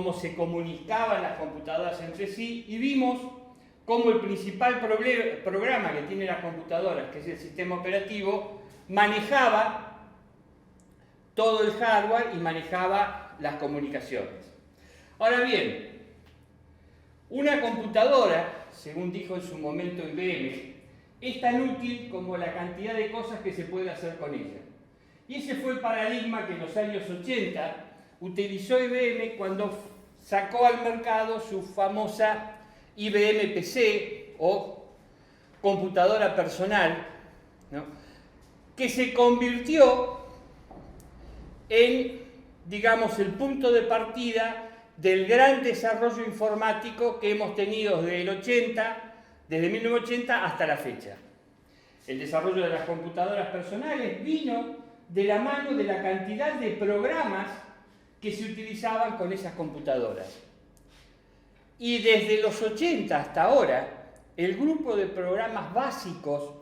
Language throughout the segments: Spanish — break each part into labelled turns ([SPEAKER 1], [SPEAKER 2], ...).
[SPEAKER 1] cómo se comunicaban las computadoras entre sí y vimos cómo el principal programa que tienen las computadoras, que es el sistema operativo, manejaba todo el hardware y manejaba las comunicaciones. Ahora bien, una computadora, según dijo en su momento IBM, es tan útil como la cantidad de cosas que se puede hacer con ella. Y ese fue el paradigma que en los años 80 utilizó IBM cuando sacó al mercado su famosa IBM PC o computadora personal, ¿no?, que se convirtió en, digamos, el punto de partida del gran desarrollo informático que hemos tenido desde 1980 hasta la fecha. El desarrollo de las computadoras personales vino de la mano de la cantidad de programas que se utilizaban con esas computadoras. Y desde los 80 hasta ahora, el grupo de programas básicos,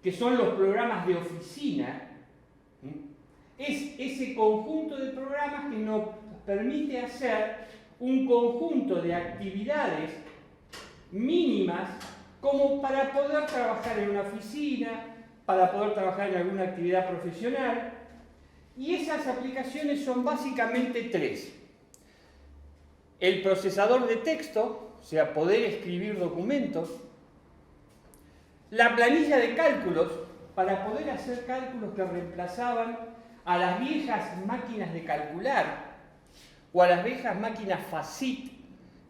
[SPEAKER 1] que son los programas de oficina, es ese conjunto de programas que nos permite hacer un conjunto de actividades mínimas como para poder trabajar en una oficina, para poder trabajar en alguna actividad profesional. Y esas aplicaciones son básicamente tres. El procesador de texto, o sea, poder escribir documentos. La planilla de cálculos, para poder hacer cálculos que reemplazaban a las viejas máquinas de calcular o a las viejas máquinas FACIT,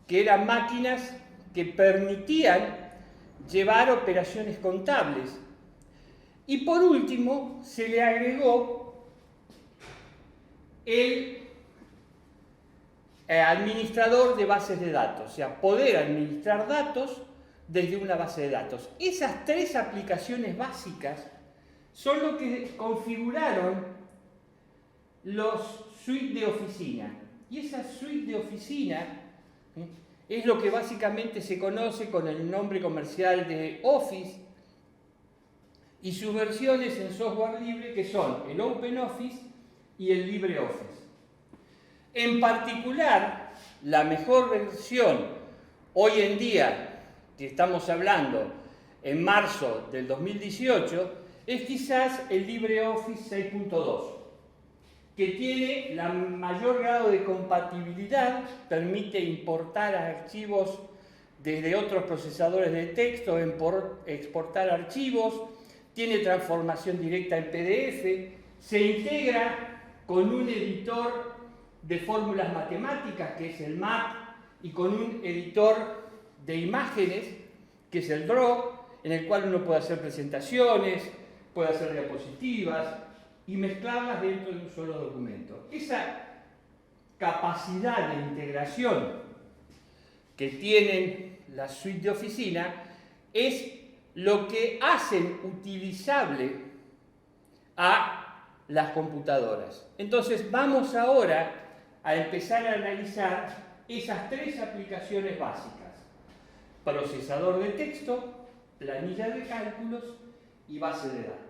[SPEAKER 1] que eran máquinas que permitían llevar operaciones contables. Y por último, se le agregó el administrador de bases de datos, o sea, poder administrar datos desde una base de datos. Esas tres aplicaciones básicas son lo que configuraron los suites de oficina. Y esa suite de oficina es lo que básicamente se conoce con el nombre comercial de Office y sus versiones en software libre, que son el OpenOffice y el LibreOffice. En particular, la mejor versión hoy en día, que estamos hablando en marzo del 2018, es quizás el LibreOffice 6.2, que tiene la mayor grado de compatibilidad, permite importar archivos desde otros procesadores de texto, exportar archivos, tiene transformación directa en PDF, se integra con un editor de fórmulas matemáticas, que es el MAT, y con un editor de imágenes, que es el Draw, en el cual uno puede hacer presentaciones, puede hacer diapositivas y mezclarlas dentro de un solo documento. Esa capacidad de integración que tienen las suites de oficina es lo que hacen utilizable a las computadoras. Entonces vamos ahora a empezar a analizar esas tres aplicaciones básicas: procesador de texto, planilla de cálculos y base de datos.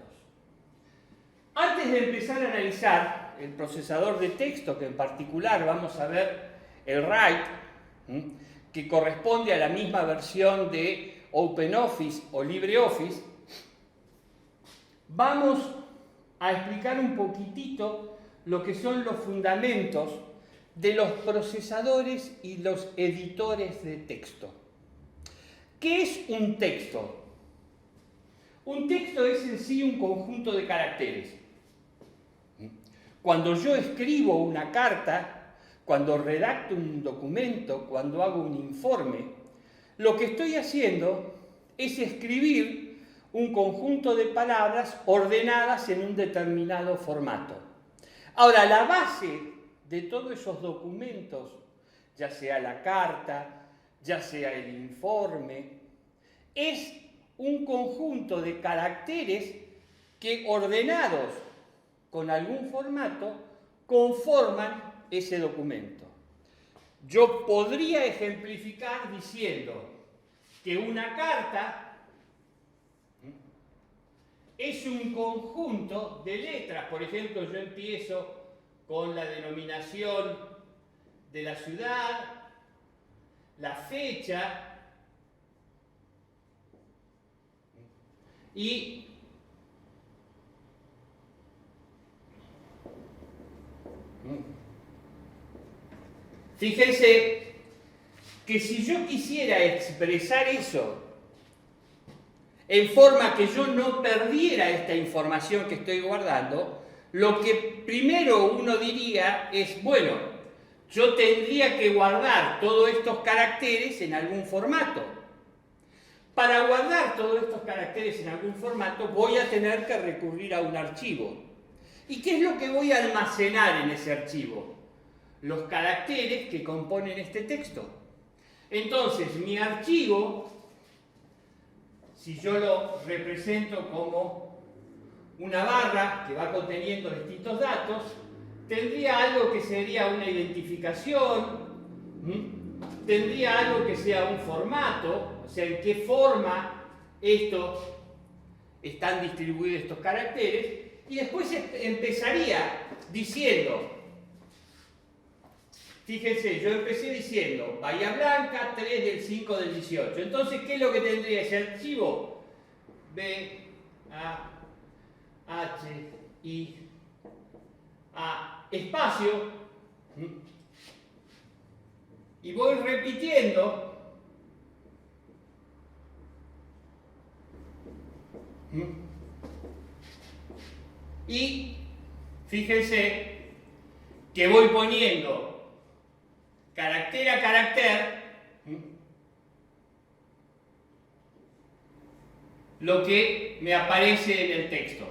[SPEAKER 1] Antes de empezar a analizar el procesador de texto, que en particular vamos a ver el write, que corresponde a la misma versión de OpenOffice o LibreOffice, vamos a explicar un poquitito lo que son los fundamentos de los procesadores y los editores de texto. ¿Qué es un texto? Un texto es en sí un conjunto de caracteres. Cuando yo escribo una carta, cuando redacto un documento, cuando hago un informe, lo que estoy haciendo es escribir un conjunto de palabras ordenadas en un determinado formato. Ahora, la base de todos esos documentos, ya sea la carta, ya sea el informe, es un conjunto de caracteres que, ordenados con algún formato, conforman ese documento. Yo podría ejemplificar diciendo que una carta es un conjunto de letras. Por ejemplo, yo empiezo con la denominación de la ciudad, la fecha y fíjense que si yo quisiera expresar eso en forma que yo no perdiera esta información que estoy guardando, lo que primero uno diría es, bueno, yo tendría que guardar todos estos caracteres en algún formato. Para guardar todos estos caracteres en algún formato voy a tener que recurrir a un archivo. ¿Y qué es lo que voy a almacenar en ese archivo? Los caracteres que componen este texto. Entonces, mi archivo, si yo lo represento como una barra que va conteniendo distintos datos, tendría algo que sería una identificación, tendría algo que sea un formato, o sea, en qué forma están distribuidos estos caracteres, y después empezaría diciendo, fíjense, yo empecé diciendo Bahía Blanca, 3 del 5 del 18. Entonces, ¿qué es lo que tendría ese archivo? B, A, H, I, A, espacio. Y voy repitiendo. Y fíjense que voy poniendo carácter a carácter lo que me aparece en el texto.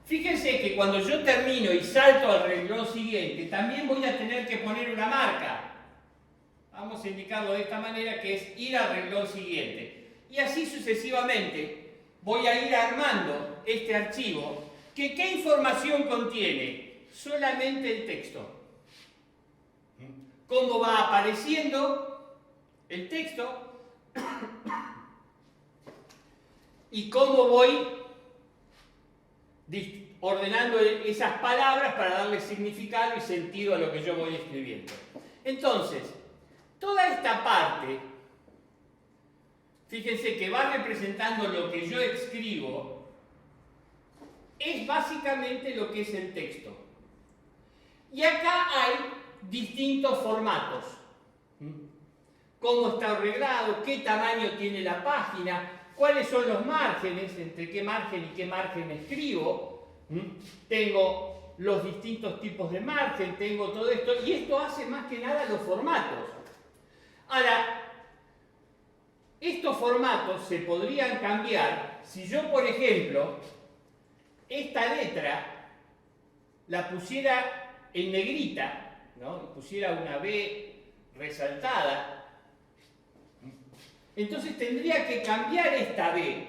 [SPEAKER 1] Fíjense que cuando yo termino y salto al renglón siguiente, también voy a tener que poner una marca. Vamos a indicarlo de esta manera, que es ir al renglón siguiente. Y así sucesivamente voy a ir armando este archivo, que ¿qué información contiene? Solamente el texto. Cómo va apareciendo el texto y cómo voy ordenando esas palabras para darle significado y sentido a lo que yo voy escribiendo. Entonces, toda esta parte, fíjense que va representando lo que yo escribo, es básicamente lo que es el texto. Y acá hay distintos formatos. Cómo está arreglado, qué tamaño tiene la página, cuáles son los márgenes, entre qué margen y qué margen escribo. Tengo los distintos tipos de margen, tengo todo esto, y esto hace más que nada los formatos. Ahora, estos formatos se podrían cambiar si yo, por ejemplo, esta letra la pusiera en negrita, ¿no? Pusiera una B resaltada. Entonces tendría que cambiar esta B.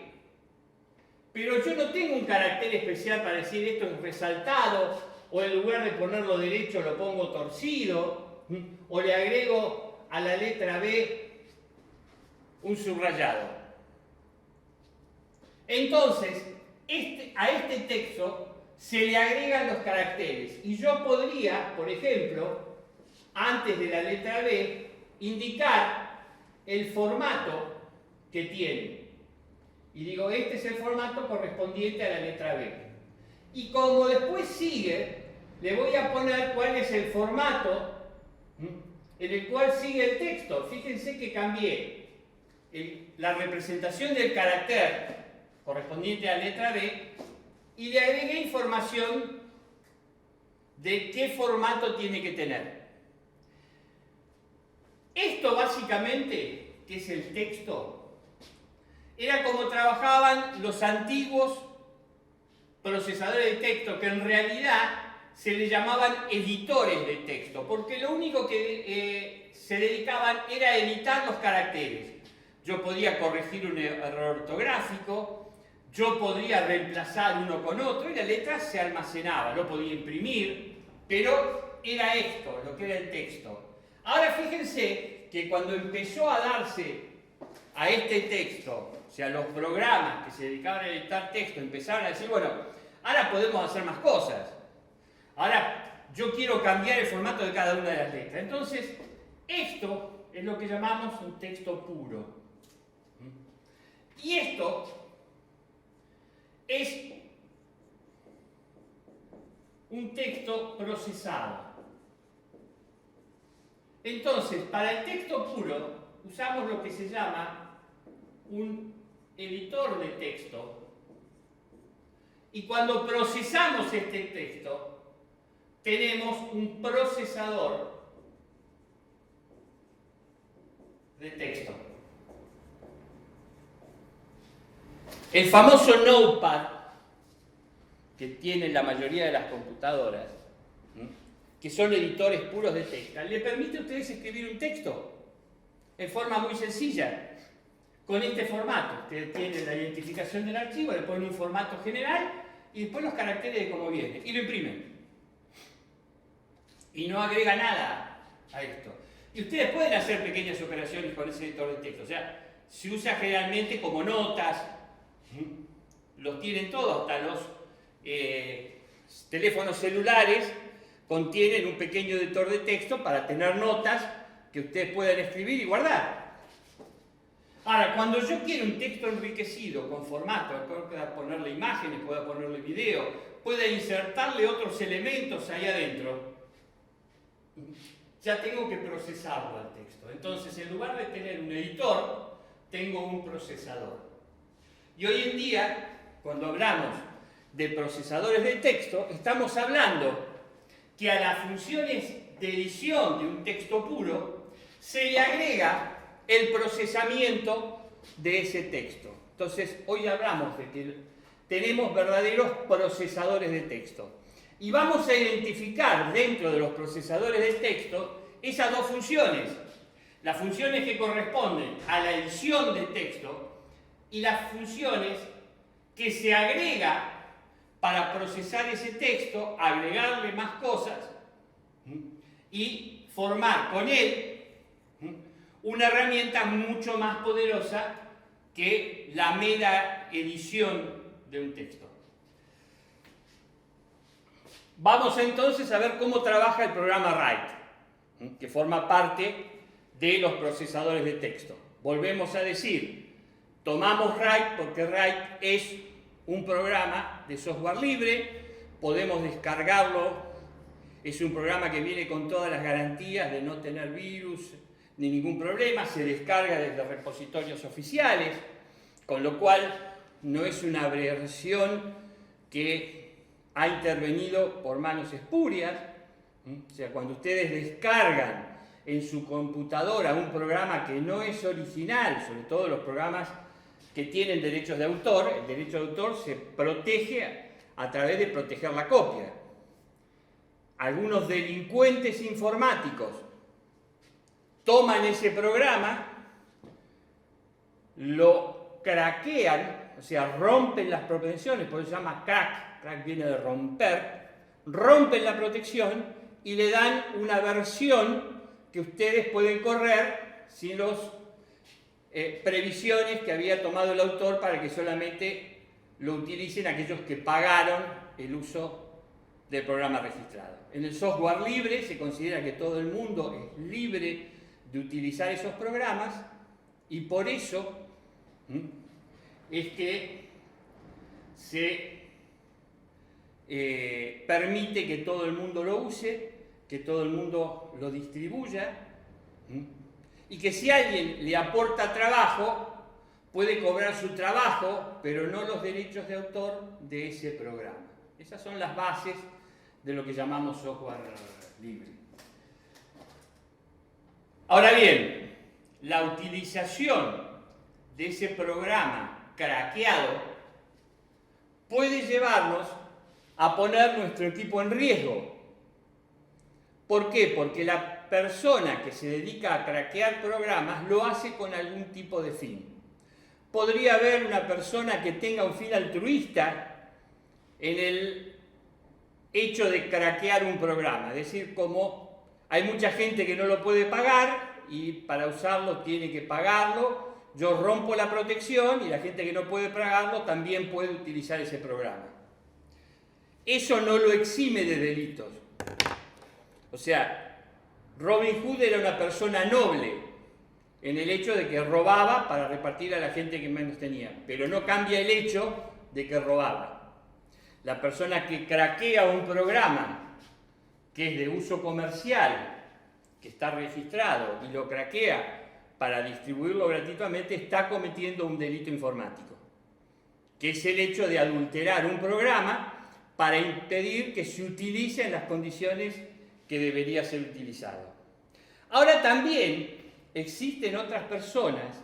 [SPEAKER 1] Pero yo no tengo un carácter especial para decir esto es resaltado, o en lugar de ponerlo derecho lo pongo torcido, o le agrego a la letra B un subrayado. Entonces, a este texto se le agregan los caracteres. Y yo podría, por ejemplo, antes de la letra B, indicar el formato que tiene. Y digo, este es el formato correspondiente a la letra B. Y como después sigue, le voy a poner cuál es el formato en el cual sigue el texto. Fíjense que cambié la representación del carácter correspondiente a la letra B y le agregué información de qué formato tiene que tener. Esto básicamente, que es el texto, era como trabajaban los antiguos procesadores de texto, que en realidad se le llamaban editores de texto, porque lo único que se dedicaban era a editar los caracteres. Yo podía corregir un error ortográfico, yo podría reemplazar uno con otro y la letra se almacenaba, lo podía imprimir, pero era esto, lo que era el texto. Ahora fíjense que cuando empezó a darse a este texto, o sea, los programas que se dedicaban a editar texto empezaron a decir, bueno, ahora podemos hacer más cosas. Ahora yo quiero cambiar el formato de cada una de las letras. Entonces, esto es lo que llamamos un texto puro. Y esto es un texto procesado. Entonces, para el texto puro, usamos lo que se llama un editor de texto. Y cuando procesamos este texto, tenemos un procesador de texto. El famoso Notepad que tienen la mayoría de las computadoras, que son editores puros de texto, le permite a ustedes escribir un texto en forma muy sencilla, con este formato. Ustedes tienen la identificación del archivo, le ponen un formato general y después los caracteres de cómo viene, y lo imprimen. Y no agrega nada a esto. Y ustedes pueden hacer pequeñas operaciones con ese editor de texto. O sea, se usa generalmente como notas, los tienen todos, hasta los teléfonos celulares contienen un pequeño editor de texto para tener notas que ustedes puedan escribir y guardar. Ahora, cuando yo quiero un texto enriquecido con formato, pueda ponerle imágenes, pueda ponerle video, pueda insertarle otros elementos ahí adentro, ya tengo que procesarlo al texto. Entonces, en lugar de tener un editor, tengo un procesador. Y hoy en día, cuando hablamos de procesadores de texto, estamos hablando que a las funciones de edición de un texto puro se le agrega el procesamiento de ese texto. Entonces, hoy hablamos de que tenemos verdaderos procesadores de texto. Y vamos a identificar dentro de los procesadores de texto esas dos funciones. Las funciones que corresponden a la edición de texto y las funciones que se agrega para procesar ese texto, agregarle más cosas y formar con él una herramienta mucho más poderosa que la mera edición de un texto. Vamos entonces a ver cómo trabaja el programa Write, que forma parte de los procesadores de texto. Volvemos a decir, tomamos Write porque Write es un programa de software libre, podemos descargarlo, es un programa que viene con todas las garantías de no tener virus ni ningún problema, se descarga desde repositorios oficiales, con lo cual no es una versión que ha intervenido por manos espurias. O sea, cuando ustedes descargan en su computadora un programa que no es original, sobre todo los programas que tienen derechos de autor, el derecho de autor se protege a través de proteger la copia. Algunos delincuentes informáticos toman ese programa, lo craquean, o sea, rompen las protecciones, por eso se llama crack, crack viene de romper, rompen la protección y le dan una versión que ustedes pueden correr sin las previsiones que había tomado el autor para que solamente lo utilicen aquellos que pagaron el uso del programa registrado. En el software libre se considera que todo el mundo es libre de utilizar esos programas y por eso es que se permite que todo el mundo lo use, que todo el mundo lo distribuya y que si alguien le aporta trabajo puede cobrar su trabajo pero no los derechos de autor de ese programa. Esas son las bases de lo que llamamos software libre. Ahora bien, la utilización de ese programa craqueado puede llevarnos a poner nuestro equipo en riesgo. ¿Por qué? Porque la persona que se dedica a craquear programas lo hace con algún tipo de fin. Podría haber una persona que tenga un fin altruista en el hecho de craquear un programa, es decir, como hay mucha gente que no lo puede pagar y para usarlo tiene que pagarlo, yo rompo la protección y la gente que no puede pagarlo también puede utilizar ese programa. Eso no lo exime de delitos. O sea, Robin Hood era una persona noble en el hecho de que robaba para repartir a la gente que menos tenía, pero no cambia el hecho de que robaba. La persona que craquea un programa que es de uso comercial, que está registrado y lo craquea para distribuirlo gratuitamente, está cometiendo un delito informático, que es el hecho de adulterar un programa para impedir que se utilice en las condiciones que debería ser utilizado. Ahora también existen otras personas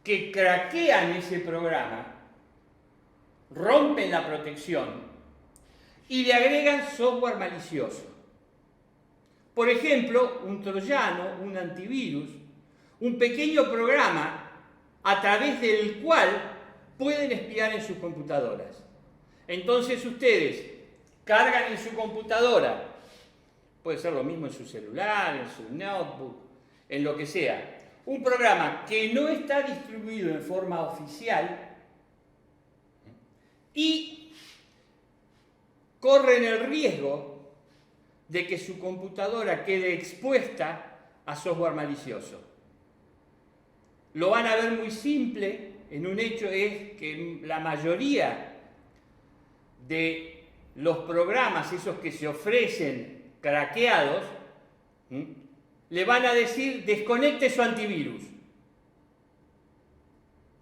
[SPEAKER 1] que craquean ese programa, rompen la protección y le agregan software malicioso. Por ejemplo, un troyano, un antivirus, un pequeño programa a través del cual pueden espiar en sus computadoras. Entonces ustedes cargan en su computadora, puede ser lo mismo en su celular, en su notebook, en lo que sea, un programa que no está distribuido en forma oficial y corren el riesgo de que su computadora quede expuesta a software malicioso. Lo van a ver muy simple en un hecho, es que la mayoría de los programas, esos que se ofrecen craqueados, le van a decir desconecte su antivirus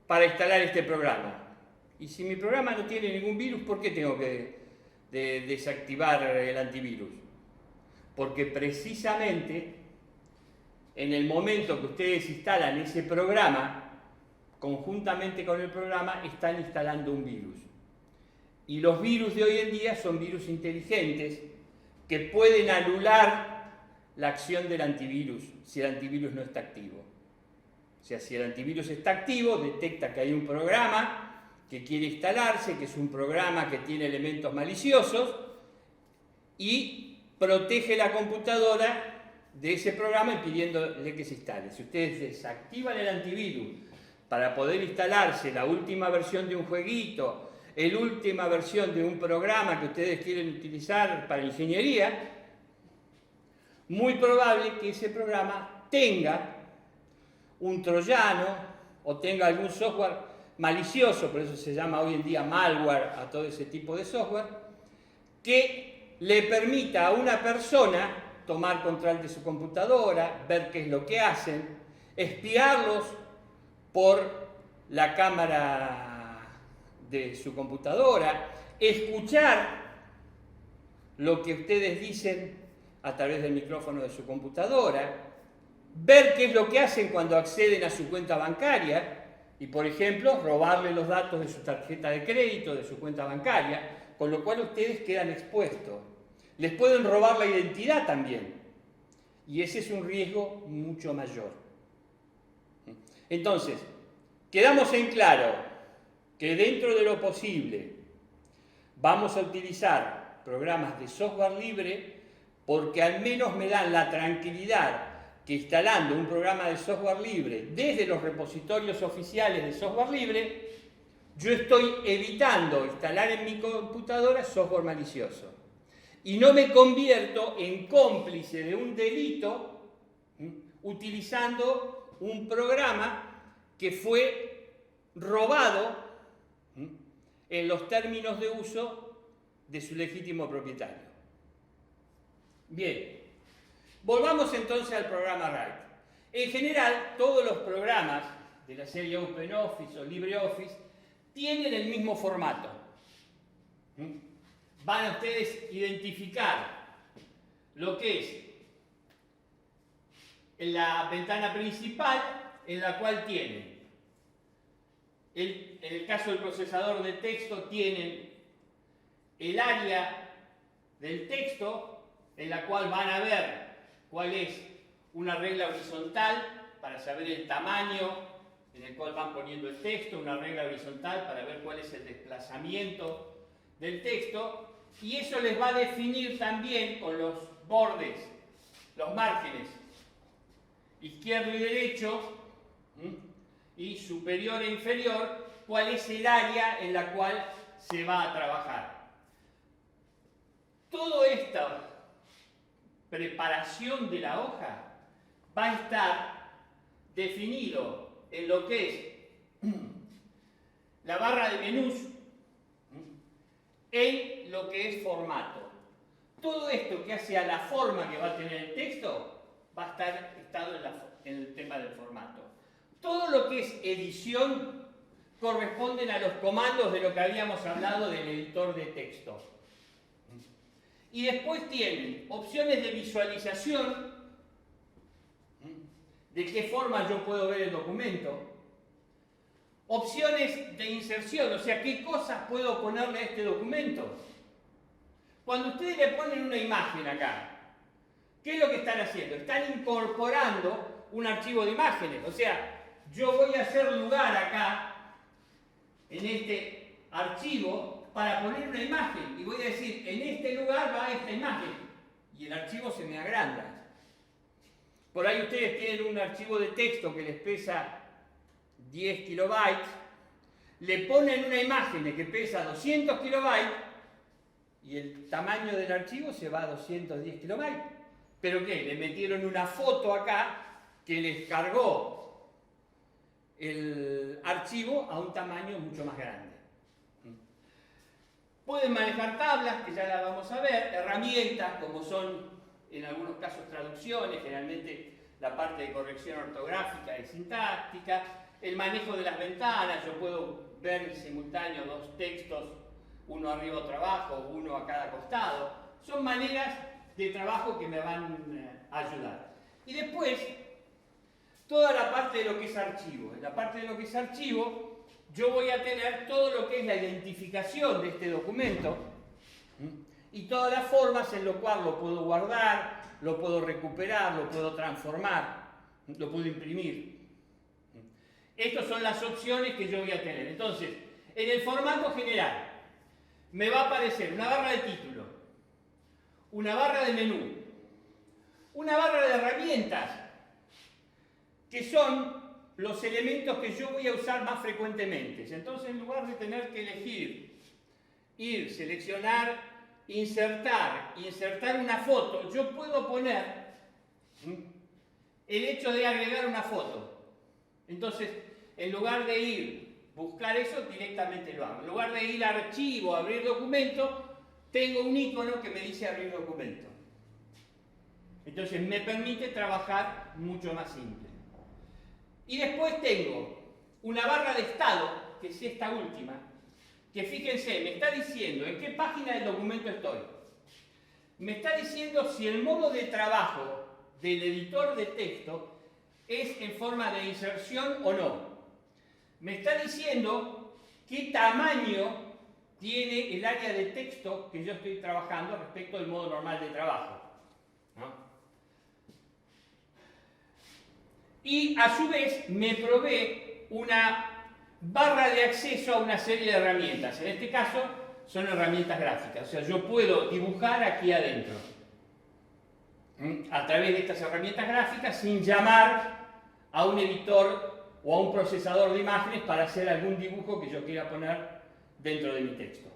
[SPEAKER 1] para instalar este programa. Y si mi programa no tiene ningún virus, ¿por qué tengo que desactivar el antivirus? Porque precisamente en el momento que ustedes instalan ese programa, conjuntamente con el programa están instalando un virus. Y los virus de hoy en día son virus inteligentes que pueden anular la acción del antivirus si el antivirus no está activo. O sea, si el antivirus está activo, detecta que hay un programa que quiere instalarse, que es un programa que tiene elementos maliciosos, y protege la computadora de ese programa impidiéndole que se instale. Si ustedes desactivan el antivirus para poder instalarse la última versión de un jueguito, la última versión de un programa que ustedes quieren utilizar para ingeniería, muy probable que ese programa tenga un troyano o tenga algún software malicioso, por eso se llama hoy en día malware a todo ese tipo de software, que le permita a una persona tomar control de su computadora, ver qué es lo que hacen, espiarlos por la cámara de su computadora, escuchar lo que ustedes dicen a través del micrófono de su computadora, ver qué es lo que hacen cuando acceden a su cuenta bancaria y, por ejemplo, robarle los datos de su tarjeta de crédito, de su cuenta bancaria, con lo cual ustedes quedan expuestos. Les pueden robar la identidad también, y ese es un riesgo mucho mayor. Entonces, quedamos en claro que dentro de lo posible vamos a utilizar programas de software libre porque al menos me dan la tranquilidad que instalando un programa de software libre desde los repositorios oficiales de software libre, yo estoy evitando instalar en mi computadora software malicioso. Y no me convierto en cómplice de un delito utilizando un programa que fue robado en los términos de uso de su legítimo propietario. Bien, volvamos entonces al programa Write. En general, todos los programas de la serie OpenOffice o LibreOffice tienen el mismo formato. Van a ustedes identificar lo que es la ventana principal, en la cual tienen, en el caso del procesador de texto, tienen el área del texto, en la cual van a ver cuál es una regla horizontal para saber el tamaño en el cual van poniendo el texto, una regla horizontal para ver cuál es el desplazamiento del texto, y eso les va a definir también con los bordes, los márgenes izquierdo y derecho, y superior e inferior, cuál es el área en la cual se va a trabajar. Todo esto preparación de la hoja va a estar definido en lo que es la barra de menús, en lo que es formato. Todo esto que hace a la forma que va a tener el texto va a estar en el tema del formato. Todo lo que es edición corresponden a los comandos de lo que habíamos hablado del editor de texto. Y después tienen opciones de visualización, de qué forma yo puedo ver el documento, opciones de inserción, o sea, qué cosas puedo ponerle a este documento. Cuando ustedes le ponen una imagen acá, ¿qué es lo que están haciendo? Están incorporando un archivo de imágenes, o sea, yo voy a hacer lugar acá, en este archivo, para poner una imagen, y voy a decir, en este lugar va esta imagen, y el archivo se me agranda. Por ahí ustedes tienen un archivo de texto que les pesa 10 kilobytes, le ponen una imagen que pesa 200 kilobytes, y el tamaño del archivo se va a 210 kilobytes. ¿Pero qué? Le metieron una foto acá que les cargó el archivo a un tamaño mucho más grande. Pueden manejar tablas, que ya las vamos a ver, herramientas como son en algunos casos traducciones, generalmente la parte de corrección ortográfica y sintáctica, el manejo de las ventanas, yo puedo ver en simultáneo dos textos, uno arriba otro abajo, uno a cada costado. Son maneras de trabajo que me van a ayudar. Y después, toda la parte de lo que es archivo. En la parte de lo que es archivo, yo voy a tener todo lo que es la identificación de este documento y todas las formas en las cuales lo puedo guardar, lo puedo recuperar, lo puedo transformar, lo puedo imprimir. Estas son las opciones que yo voy a tener. Entonces, en el formato general, me va a aparecer una barra de título, una barra de menú, una barra de herramientas, que son los elementos que yo voy a usar más frecuentemente. Entonces, en lugar de tener que elegir, ir, seleccionar, insertar una foto, yo puedo poner el hecho de agregar una foto. Entonces, en lugar de ir buscar eso, directamente lo hago. En lugar de ir a archivo, abrir documento, tengo un icono que me dice abrir documento. Entonces me permite trabajar mucho más simple. Y después tengo una barra de estado, que es esta última, que fíjense, me está diciendo en qué página del documento estoy. Me está diciendo si el modo de trabajo del editor de texto es en forma de inserción o no. Me está diciendo qué tamaño tiene el área de texto que yo estoy trabajando respecto al modo normal de trabajo, ¿no? Y a su vez me provee una barra de acceso a una serie de herramientas. En este caso son herramientas gráficas, o sea, yo puedo dibujar aquí adentro a través de estas herramientas gráficas sin llamar a un editor o a un procesador de imágenes para hacer algún dibujo que yo quiera poner dentro de mi texto.